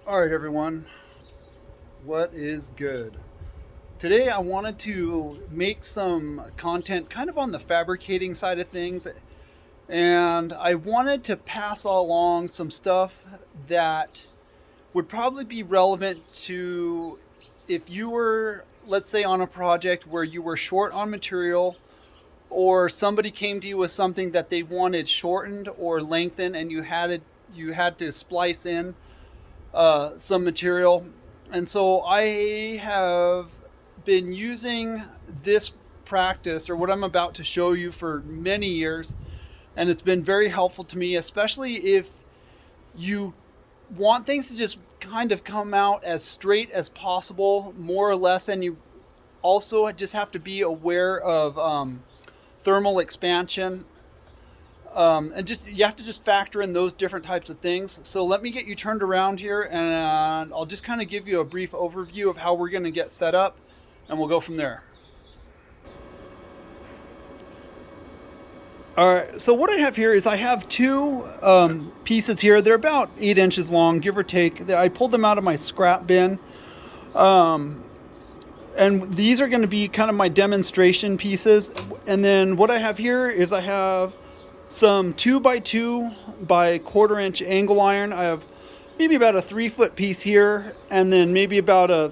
All right, everyone, what is good? Today, I wanted to make some content kind of on the fabricating side of things, and I wanted to pass along some stuff that would probably be relevant to if you were, let's say, on a project where you were short on material, or somebody came to you with something that they wanted shortened or lengthened, and you had to splice in some material. And so I have been using this practice, or what I'm about to show you, for many years. And it's been very helpful to me, especially if you want things to just kind of come out as straight as possible, more or less. And you also just have to be aware of thermal expansion, and just you have to just factor in those different types of things. So let me get you turned around here, and I'll just kind of give you a brief overview of how we're going to get set up, and we'll go from there. All right, so what I have here is I have two pieces here. They're about 8 inches long, give or take. I pulled them out of my scrap bin. And these are going to be kind of my demonstration pieces. And then what I have here is I have some 2x2 by 1/4 inch angle iron. I have maybe about a 3-foot piece here, and then maybe about a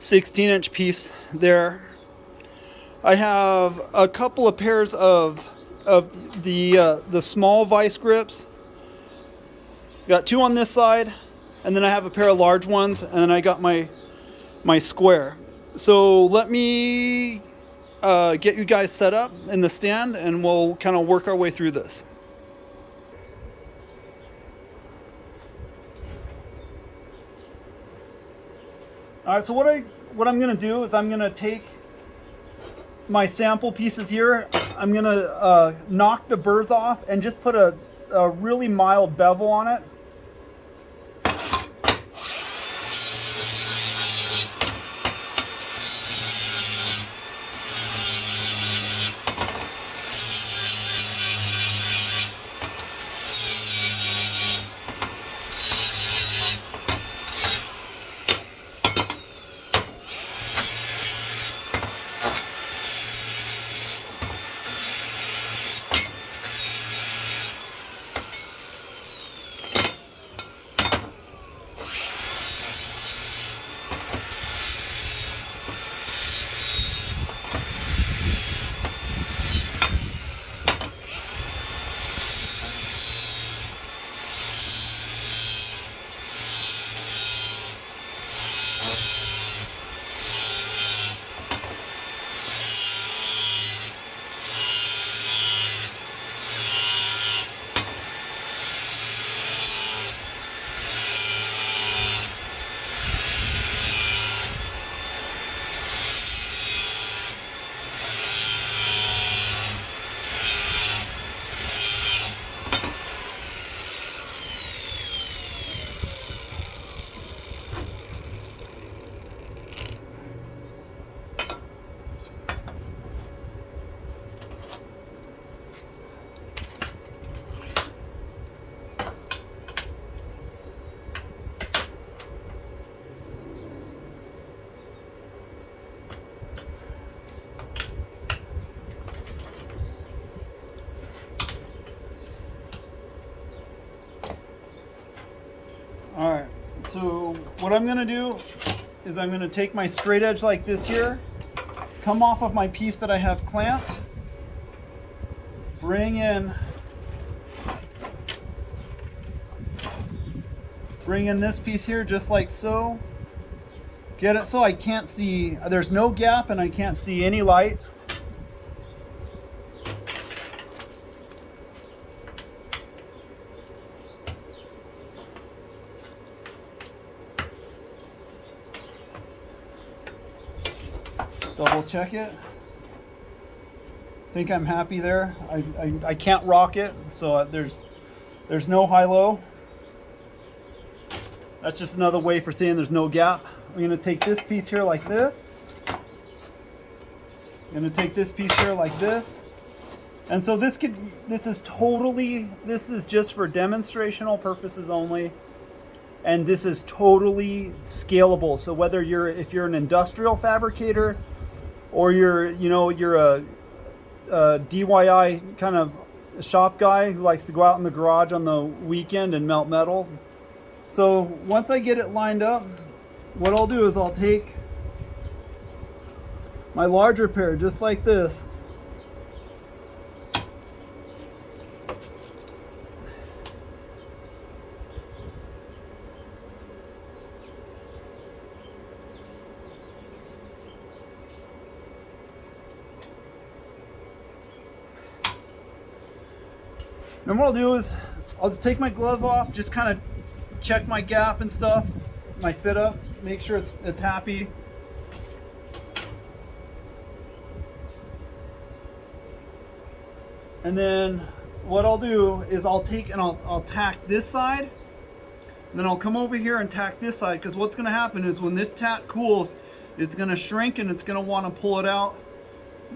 16-inch piece there. I have a couple of pairs of the small vice grips. Got two on this side, and then I have a pair of large ones, and then I got my square. So let me get you guys set up in the stand, and we'll kind of work our way through this. All right, so what I'm going to do is I'm going to take my sample pieces here. I'm going to knock the burrs off and just put a really mild bevel on it. All right, so what I'm gonna do is I'm gonna take my straight edge like this here, come off of my piece that I have clamped, bring in this piece here just like so, get it so I can't see, there's no gap and I can't see any light. Double check it. Think I'm happy there. I can't rock it, so there's no high-low. That's just another way for saying there's no gap. I'm gonna take this piece here like this. I'm gonna take this piece here like this. And so this is just for demonstrational purposes only. and this is totally scalable. So whether if you're an industrial fabricator, or you're a DIY kind of shop guy who likes to go out in the garage on the weekend and melt metal. So once I get it lined up, what I'll do is I'll take my larger pair, just like this, then what I'll do is I'll just take my glove off, just kind of check my gap and stuff, my fit up, make sure it's happy. And then what I'll do is I'll take and I'll tack this side, and then I'll come over here and tack this side, because what's going to happen is when this tack cools, it's going to shrink and it's going to want to pull it out.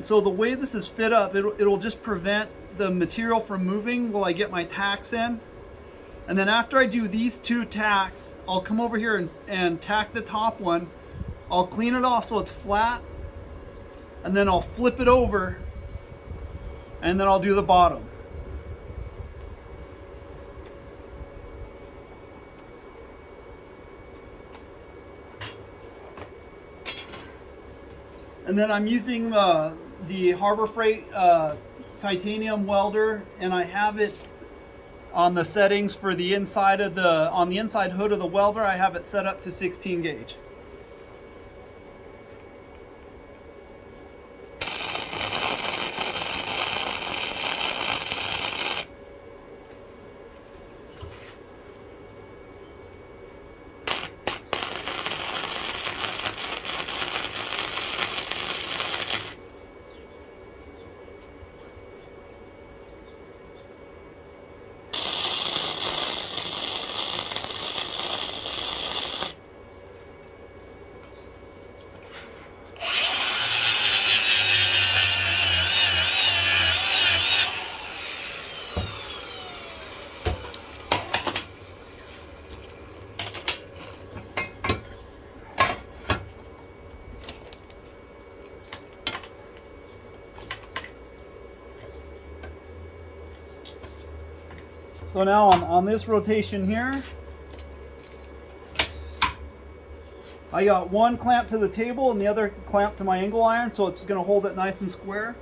So the way this is fit up, it'll just prevent the material from moving while I get my tacks in. And then after I do these 2 tacks, I'll come over here and tack the top one. I'll clean it off so it's flat, and then I'll flip it over, and then I'll do the bottom. And then I'm using the Harbor Freight titanium welder, and I have it on the settings for the inside of on the inside hood of the welder. I have it set up to 16 gauge. So now on this rotation here, I got one clamp to the table and the other clamp to my angle iron, so it's going to hold it nice and square.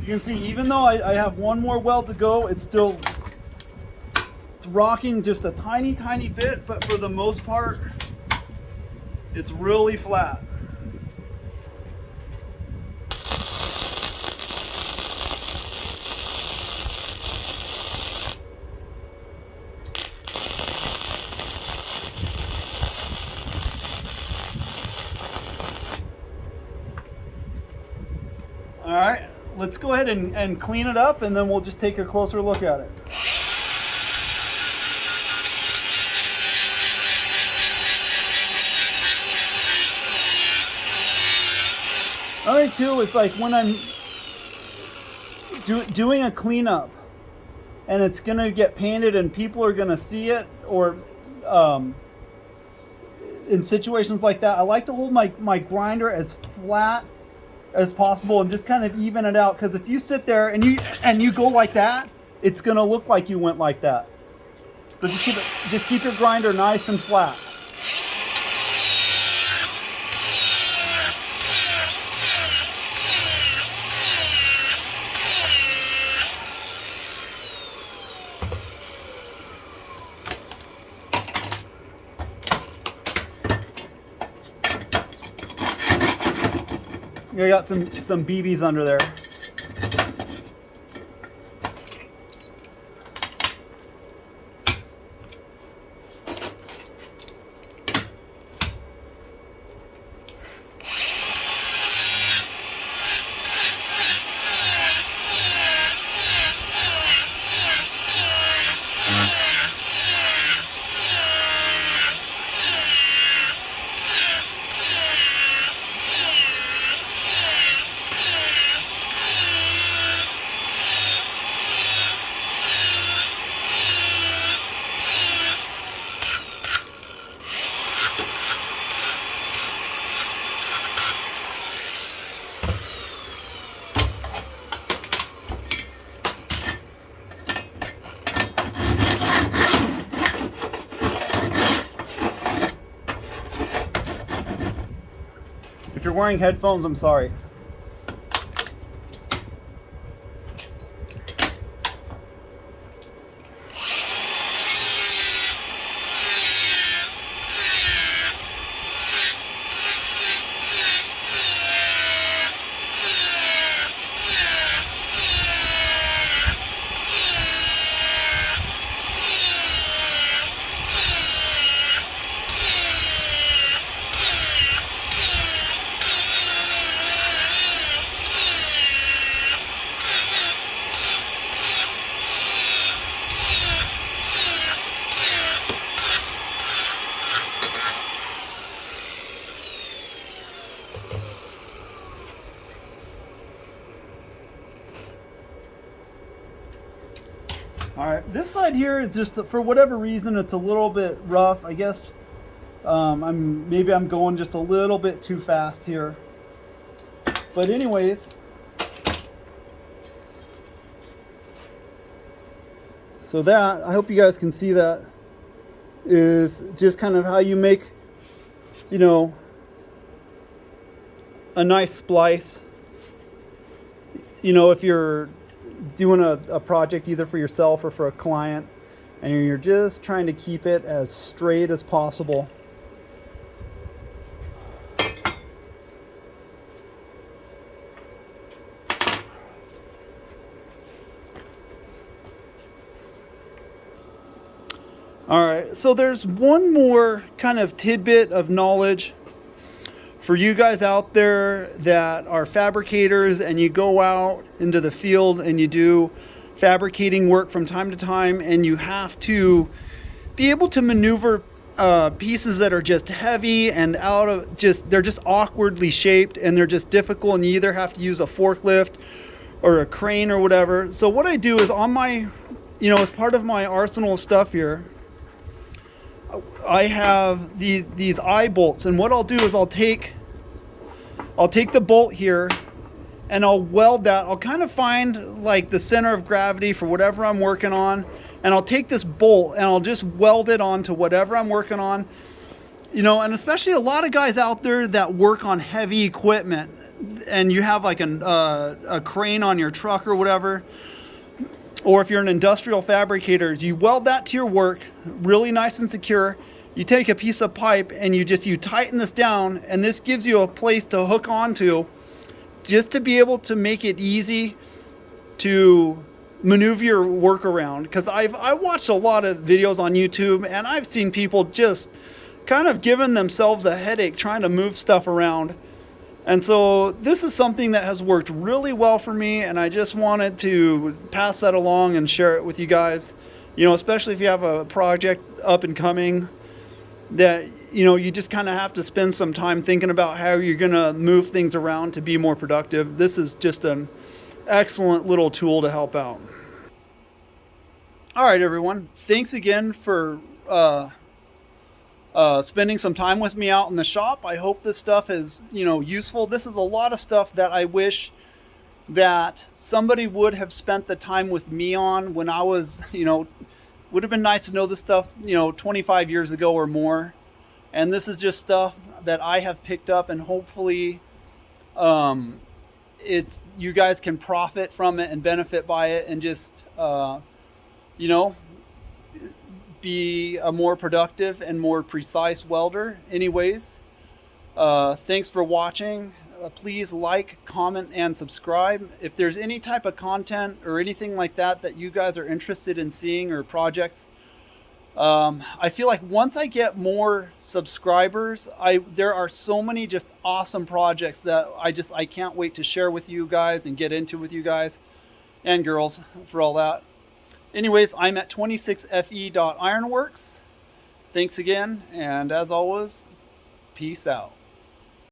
You can see, even though I have one more weld to go, it's rocking just a tiny bit, but for the most part, it's really flat. All right, let's go ahead and clean it up, and then we'll just take a closer look at it. Another thing too is like when I'm doing a cleanup and it's gonna get painted and people are gonna see it, or in situations like that, I like to hold my grinder as flat as possible and just kind of even it out, because if you sit there and you go like that, it's gonna look like you went like that. So just keep your grinder nice and flat. You got some BBs under there. If you're wearing headphones, I'm sorry. All right, this side here is just, for whatever reason, it's a little bit rough. I guess maybe I'm going just a little bit too fast here. But anyways, so that, I hope you guys can see that, is just kind of how you make, you know, a nice splice. You know, if you're doing a project either for yourself or for a client, and you're just trying to keep it as straight as possible. All right, so there's one more kind of tidbit of knowledge for you guys out there that are fabricators and you go out into the field and you do fabricating work from time to time, and you have to be able to maneuver pieces that are just heavy and they're just awkwardly shaped and they're just difficult, and you either have to use a forklift or a crane or whatever. So what I do is, on my, as part of my arsenal of stuff here, I have these eye bolts, and what I'll do is I'll take the bolt here and I'll weld that. I'll kind of find like the center of gravity for whatever I'm working on, and I'll take this bolt and I'll just weld it onto whatever I'm working on. And especially a lot of guys out there that work on heavy equipment, and you have like a crane on your truck or whatever, or if you're an industrial fabricator, you weld that to your work really nice and secure. You take a piece of pipe and you tighten this down, and this gives you a place to hook onto, just to be able to make it easy to maneuver your work around. Because I watched a lot of videos on YouTube, and I've seen people just kind of giving themselves a headache trying to move stuff around. And so this is something that has worked really well for me, and I just wanted to pass that along and share it with you guys. Especially if you have a project up and coming that, you just kind of have to spend some time thinking about how you're going to move things around to be more productive. This is just an excellent little tool to help out. All right, everyone. Thanks again for spending some time with me out in the shop. I hope this stuff is, useful. This is a lot of stuff that I wish that somebody would have spent the time with me on when I was, would have been nice to know this stuff, 25 years ago or more. And this is just stuff that I have picked up, and hopefully it's you guys can profit from it and benefit by it, and just you know be a more productive and more precise welder. Anyways, thanks for watching. Please like, comment, and subscribe. If there's any type of content or anything like that that you guys are interested in seeing, or projects, I feel like once I get more subscribers, there are so many just awesome projects that I can't wait to share with you guys and get into with you guys and girls for all that. Anyways, I'm at 26fe.ironworks. Thanks again, and as always, peace out.